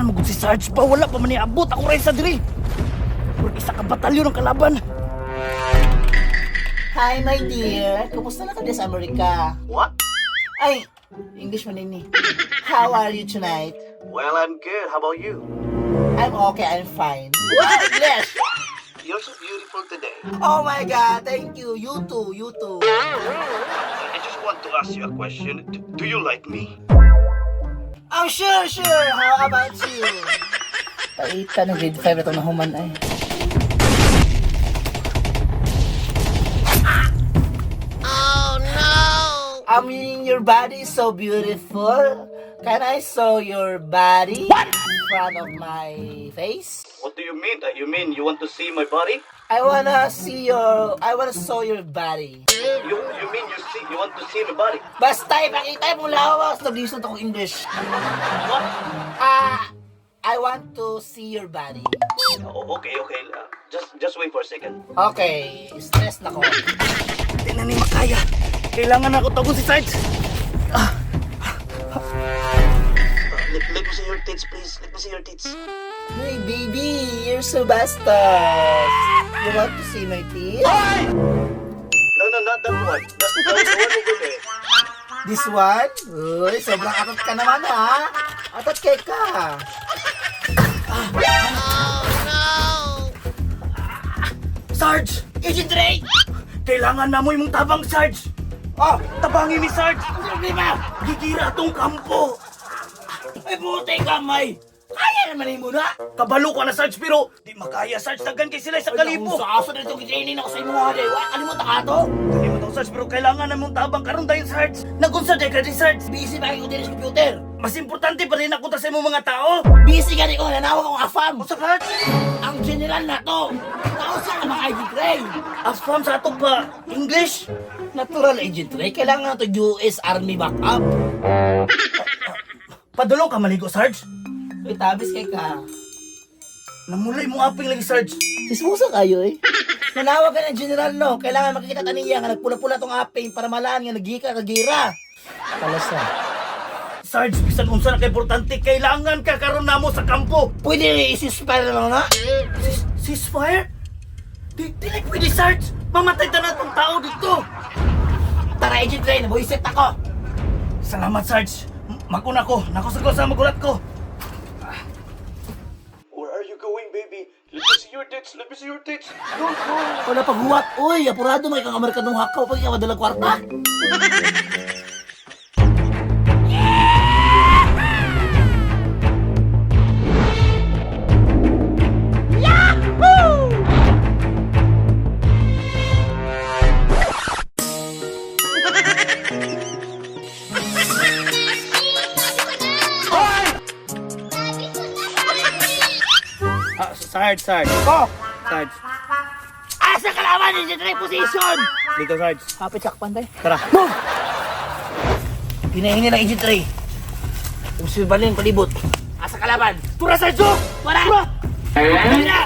Asa magud si Sarge pa? Wala pa man niabot. Ako rin sa diri. Puro isa ka batalyon ng kalaban. Hi, my dear. Kumusta na ka sa Amerika? What? Ay, English man ini. How are you tonight? Well, I'm good. How about you? I'm okay, I'm fine. What? English? You're so beautiful today. Oh my God, thank you. You too, you too. I just want to ask you a question. Do you like me? Oh, sure. How about you? Paita ng grade 5 na itong nahuman ay. Oh no! I mean, your body is so beautiful. Can I saw your body in front of my face? What do you mean? You mean you want to see my body? I wanna saw your body. You mean you want to see my body? Basta ipakita mo lawas, nag-listen ako English. What? I want to see your body. Oh, okay. Just wait for a second. Okay, stress na ko. Hindi na ni makaya. Kailangan ako tago si Sarge. Let me see your tits, please. Let me see your tits. Hey baby, you're so bastos. You want to see my teeth? No, not that one. That's the one over there. This one? Uy, sobrang atot ka naman ha. Atot kay ka. Sarge! Agent Ray! Kailangan na mo imong tabang, Sarge. Oh, Tabangin ni Sarge. ang problema? Gigira tong kampo. Ay buti kamay. Kaya naman mo na. Kabalo ka na, Sarge, pero di makaya, Sarge. Tagan kay sila sa kalibo. Sa aso na itong training ako sa imo ha. Kalimutan ka to? Dali mo daw, Sarge, pero kailangan na mong tabang karon dahil, Sarge. Nagunsa day ka di, Sarge. Busy ba ko din sa computer? Mas importante pa rin ako sa imong mga tao. Busy ka rin ko. Nanawag akong afam. Sa Sarge, Ang general na to. Tao sa mga Agent Ray. afam sa ato pa. English? Natural Agent Ray. Kailangan na to US Army backup. Padulong ka maligo, Sarge. Uy, tabis kay ka. Namulay mo aping lagi, Sarge. Sismusa kayo eh. Nanawag ka ng general no. Kailangan makikita taniya nga nagpula-pula tong aping para malaan nga nagika kagira. Kalasa. Sarge, bisan unsa na kay importante, kailangan ka karon namo sa kampo. Pwede i-suspire lang na? Ceasefire? Dili pwede, Sarge. Mamatay ta na tong tao dito. Tara Agent Ray, nabuisit ako. Salamat, Sarge. Maguna ko. Nakusag sa magulat ko. Where are you going, baby? Let me see your tits. Let me see your tits. Go. Wala paghuwat. Uy, apurado may kang Amerikanong hakaw pag ikaw madalang kwarta. Sarge. Oh! Sarge. Asa kalaban Agent Ray position! Dito, Sarge. Hapit sakpan tayo. Tara. Move! Hinahingi ng Agent Ray. Kung sibalin palibot. Asa kalaban? Tura, Sarge! Wala! Dali na!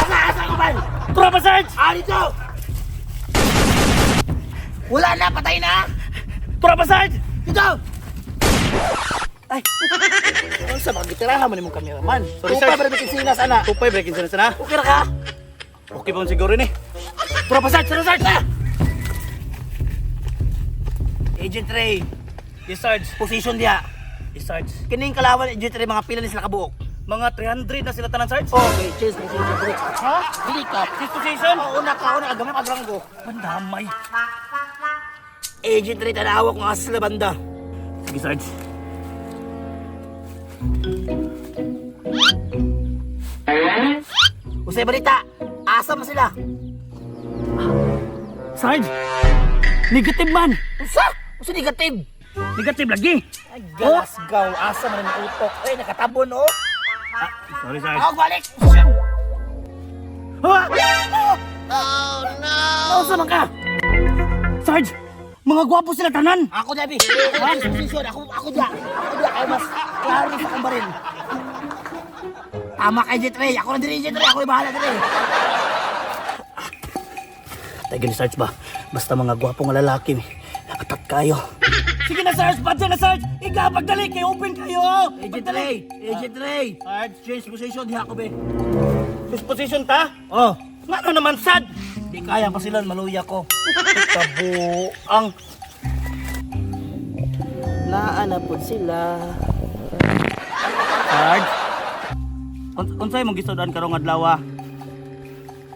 Asa ko man! Tura pa, Sarge! Dito! Wala na! Patay na! Tura pa, Sarge! Dito! Ay, Ano sa mga gitirahan mo ni mong kameraman? Sorry, Tupa sir. ba naman sinas, ana? tupay, breaking sa na. Okay na ka? Okay pa man siguro ni. Tura pa, Sarge! Tura, Sarge! Agent Ray, Yes, Sarge. position diya. Yes, Sarge. Kining kalaban Agent Ray, mga pila ni sila kabuok. Mga 300 na sila tanan, Sarge. Okay, cheers, position. Ha? Dili ka. Fifth position? Una ka, agamay pagrang ko. Pandamay. Agent Ray, tanawak mga sila banda. Sige, Sarge. Usay balita, asa man sila? Sarge! Negative man! Usa? Usa negative? Negative lagi! Ay, galasgaw, asa man ang utok. Ay, nakatabon, oh. Sorry, Sarge. Ako, balik! Ha? Oh, no! Nausa man ka? Sarge! Mga gwapo sila tanan! Ako, Debbie. Position. Ako dyan. Ay, mas klaro sa kong baril. Tama kay Jet Ray. Ako na din Jet Ray. Ako yung bahala din. Tayo ni Sarge ba? Basta mga gwapong lalaki. Atat kayo. Sige na, Sarge! Badya na, Sarge! Ika, pagdali! Kayo open kayo! Agent Ray! Agent Ray! Sarge, change position. Di ako, be. Change position ta? Oh. Nga naman, Sad? Di kaya pa sila, maluya ko. Kabuang. Naanapod sila. Sarge? Unsay mong gisodaan karong adlaw?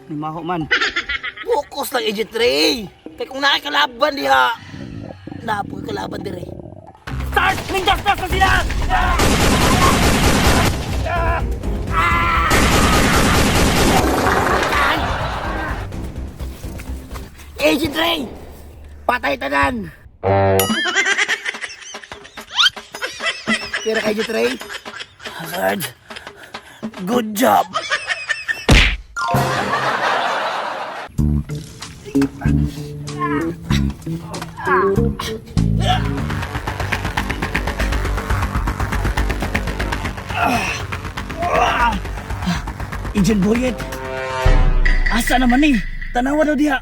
Ni maho man. Focus lang, Agent Ray! Kaya kung nakikalaban diha, napoy kalaban dire. Sarge! Ninjas na sa sila! Agent Ray! Patay tanan! Kira kay Agent Ray? Sarge, good job! Agent Boyet, asa naman ni? Tanawa daw diha.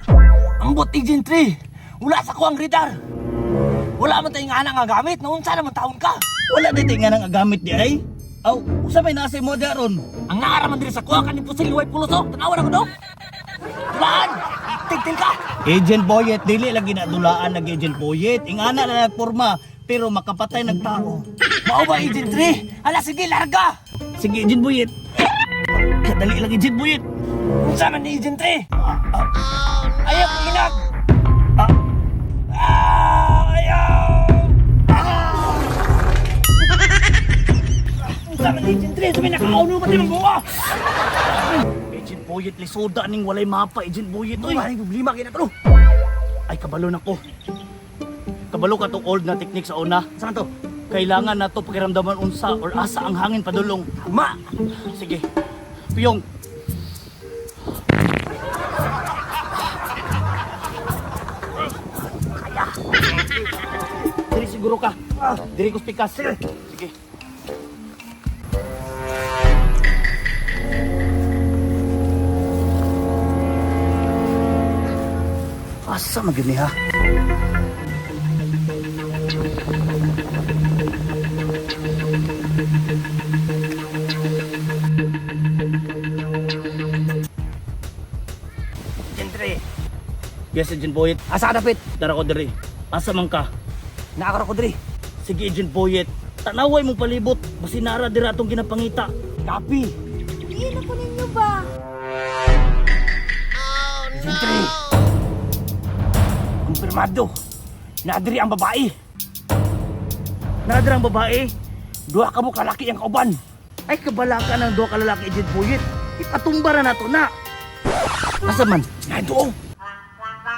Ambot, Agent Ray! Wala sa kuwang radar! Wala man tayong anak nga gamit, naunsa naman taon ka! Wala na tayo nga nang agamit di ay? Aw, usa may nasa mo daron? Ang naaraman din sa kuha kanin pusil liway puloso, tanawa na ko daw! Dulaan! Tigtil ka! Agent Boyet, dili lagi na dulaan nag Agent Boyet. Ingana na nagporma, pero makapatay nagtao. Mao ba, Agent Ray? Ala, sige, larga! Sige, Agent Boyet. Kadali lang, Agent Boyet. Kung saan ni Agent Ray? Ayaw ko inag! Sama ni Agent Ray, sabi nakauno ba tayo mga Agent Boyet, lisoda ning walay mapa, Agent Boyet. Uy, Maring problema kaya na to. ay kabalo na ko. Kabalo ka tong old na technique sa una. Saan to? Kailangan na to pakiramdaman unsa or asa ang hangin padulong. Ma! Sige. Piyong. Kaya. Diri siguro ka. Diri ko spikas. Sige. Asa magyud ha? Agent Ray, Yes, Agent Boyet. asa ka dapit? Dara ko diri. Asa man ka? Nakakara ko diri. Sige, Agent Boyet. Tanaway mo palibot. Basinara dira atong ginapangita. Kapi! Iyan ako ninyo ba? Agent Ray! Kumpirmado! Naadiri ang babae! Nadra ang babae. Duha ka mo kalaki ang kauban! Ay, kabala ka ng duha ka lalaki, Agent Boyet. Ipatumbara na to na. Asa man? Nado!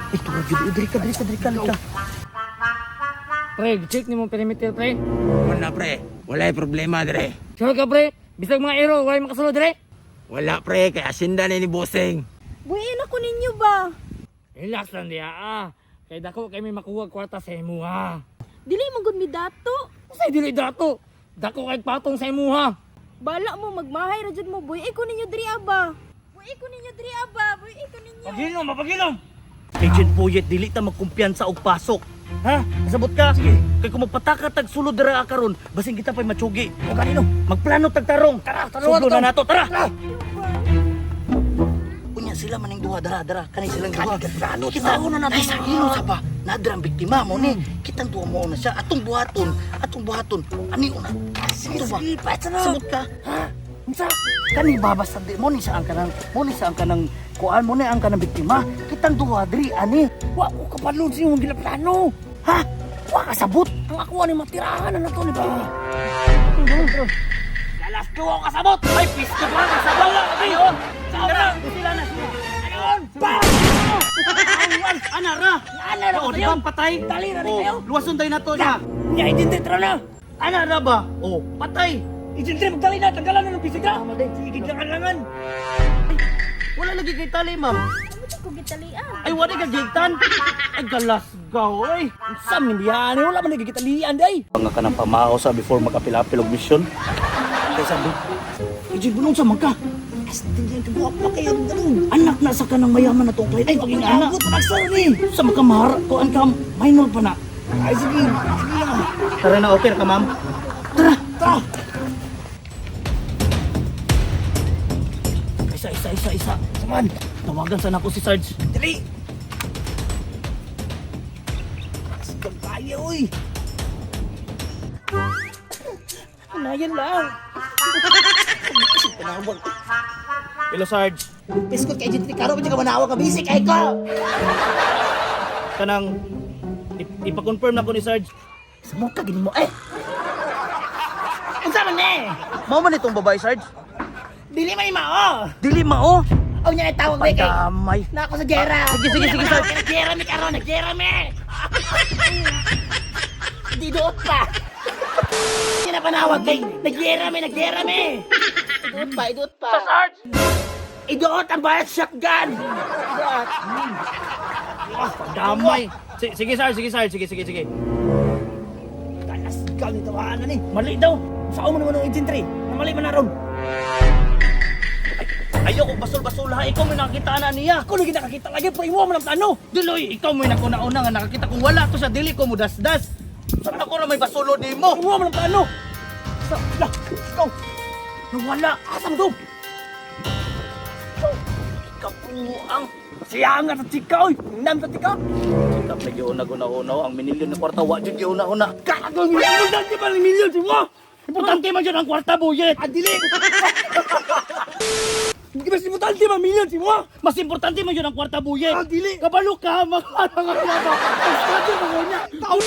Ito, diri ka. Pre, check ni mo perimeter, pre. Wala pre, wala problema dire. Sure ka, pre? Bisag mga aero, wala makasulod, dire? Wala pre, kay asinda ni Bossing. Buyan ako ninyo ba? Relax lang diya, Kay dako kay may makuha kwarta sa imuha. Dili magud mi dato. Say dili dato. Dako kay patong sa imuha. Bala mo magmahay ra jud mo boy. Ko ninyo diri aba. Buy ko ninyo diri aba. Buy ko ninyo. Mapagilom. Agent Boyet, dili ta magkumpiyansa og pasok. Ha? Nasabot ka? Sige. Kay kung magpataka tag sulod dira karon, basing kita pa'y matsugi. O kanino? Magplano tag tarong. Tara, sugdo na nato. Tara. Unya sila maning duha, dara. Kanay silang duha. Plano kita una na sa ino sa ba? Nadrang biktima mo ni. Kitang duha mo na siya. Atong buhaton. Ani una. Sige, sabot ka. Ha? Unsa? Kani babasa di mo ni sa ang kanang kuan mo ni ang kanang biktima. Kitang duha diri ani. Wa ko kapadlon sa imong ginaplano. Ha? Wa ka sabot. Ang ako ani matirahan na nato ni ba. Alas duha ka sabot! Ay, pisto ba ka sa bala kayo? Tara, sila na sila. Ayun! Awan! Anara! Anara Oh, ba kayo? Patay? Dali na rin kayo. Luwason tayo na to niya. Nya, Agent Ray, na! Anara ba? Oh, patay! Agent Ray, magdali na! Tanggalan na ng bisita! Sige, kailangan. Wala lagi kay tali, ma'am. Ano ko gitalian? Ay, wala ka gigtan. Ay, galasgaw, ay. Saan mindihan? Wala man nagkikitalian, day! Panga ka ng pamahaw sa before magkapilapil og mission. Kaya sabi, Agent, bunong sa magka. Tingnan ka buwak pa kayo ng ganun! Anak na sa kanang mayaman na tong client. Ay, paging anak. Abot, nagsari! Sa makamahara ko, ang kam, minor pa na. Ay, sige lang! Tara na, okay ka, ma'am. Tara! Tara! Isa. Saman, tawagan sana ko si Sarge. Dali! Sige tayo, uy! Anayan lang. Tinawag. Hello, Sarge. Piskot kay Agent Ricardo, ba't ka manawa ka? Busy kay ko! Kanang ipa-confirm na ko ni Sarge. Sa mo ka, gini mo, eh! Ang sama na eh! Mao man itong babae, Sarge? Dili man yung mao! Dili mao. O niya na tawag na kay... Damay. Na ako sa gera! Sige, Sarge. Naggera mi karon, naggera mi! Di doot pa! Hindi na panawag kay... Naggera mi! Idoot pa! Sa Sarge! Idoot ang bayat shotgun! Idoot! Damay. Sige, Sarge. Talas ka nito na ni! Mali daw. Saan mo naman ang agent 3? Namali man na ron! Ayoko basol-basol ha. Ikaw may nakakita na niya. Ako lagi nakakita lagi, pero iwa mo ng plano! Diloy, ikaw may nakuna-una nga nakakita kung wala to sa dili ko mo dasdas. Saan ako na may basolo di mo? Iwa mo ng plano! Ikaw! Nawala. Asa mo to? Kapuang. Siya nga sa chika, oy! Nam sa chika! Kita medyo una-una. Ang minilyon na kwarta. Wa dyan yung una-una. Kakagawin mo! Importante ba ng milyon si mo? Importante man dyan ang kwarta, buyet. Adili! Hindi ba importante ba milyon si mo? Mas importante man dyan ang kwarta, buyet. Adili! Kabalo ka, mga plaba. Importante ba mo niya? Tao!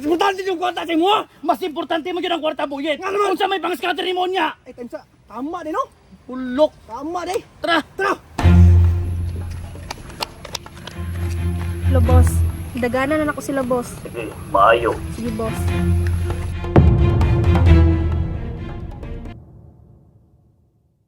Importante yung kwarta si mo? Mas importante man dyan ang kwarta, buyet. Nga naman. Kung sa may pang-scatter ni Monya. Ay, kansa, tama din, no? Hulok. Tama din! Tara. Tara! Hello, boss. Daganan na ako sila, boss. Sige, maayo. Sige, boss.